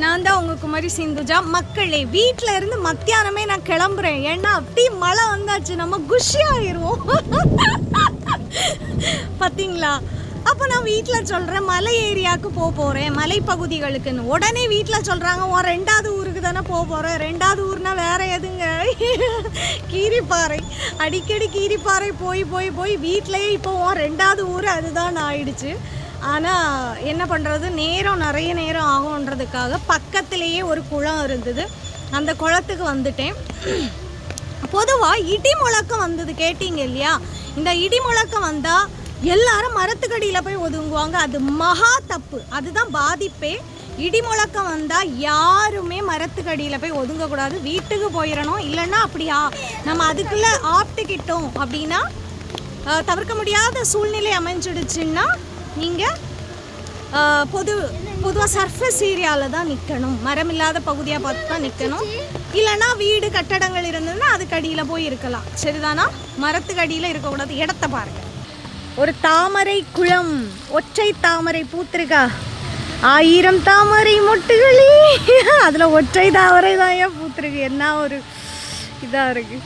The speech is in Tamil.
நான் தான் உங்கள் குமரி சிந்துஜா. மக்களே, வீட்டில் இருந்து மத்தியானமே நான் கிளம்புறேன். ஏன்னா அப்படி மழை வந்தாச்சு, நம்ம குஷி ஆயிடுவோம். பார்த்தீங்களா? அப்போ நான் வீட்டில் சொல்கிறேன் மலை ஏரியாவுக்கு போகிறேன், மலைப்பகுதிகளுக்குன்னு. உடனே வீட்டில் சொல்கிறாங்க, உன் 2வது ஊருக்கு தானே போகிறேன். 2வது ஊர்னா வேறு எதுங்க? கீரிப்பாறை. அடிக்கடி கீரிப்பாறை போய் போய் போய் வீட்டிலையே இப்போ உன் 2வது ஊர் அதுதான் ஆயிடுச்சு. ஆனால் என்ன பண்ணுறது, நிறைய நேரம் ஆகுன்றதுக்காக பக்கத்துலேயே ஒரு குளம் இருந்தது, அந்த குளத்துக்கு வந்துட்டேன். பொதுவாக இடி முழக்கம் வந்தது கேட்டீங்க இல்லையா? இந்த இடி முழக்கம் வந்தால் எல்லாரும் மரத்துக்கடியில் போய் ஒதுங்குவாங்க. அது மகா தப்பு, அதுதான் பாதிப்பே. இடி முழக்கம் வந்தால் யாருமே மரத்துக்கடியில் போய் ஒதுங்கக்கூடாது, வீட்டுக்கு போயிடணும். இல்லைன்னா அப்படியா நம்ம அதுக்குள்ளே ஆப்டுக்கிட்டோம் அப்படின்னா, தவிர்க்க முடியாத சூழ்நிலை அமைஞ்சிடுச்சுன்னா நீங்கள் பொதுவாக சர்ஃபேஸ் ஏரியாவில் தான் நிற்கணும், மரம் இல்லாத பகுதியாக பார்த்து தான் நிற்கணும். இல்லைன்னா வீடு கட்டடங்கள் இருந்ததுன்னா அதுக்கு அடியில் போய் இருக்கலாம், சரிதானா? மரத்துக்கு அடியில் இருக்கக்கூடாது. இடத்த பாருங்கள், ஒரு தாமரை குளம், ஒற்றை தாமரை பூத்திருக்கா, 1000 தாமரை மொட்டுகளே, அதில் ஒற்றை தாமரை தான் ஏன் பூத்திருக்கு. என்ன ஒரு இதாக இருக்குது.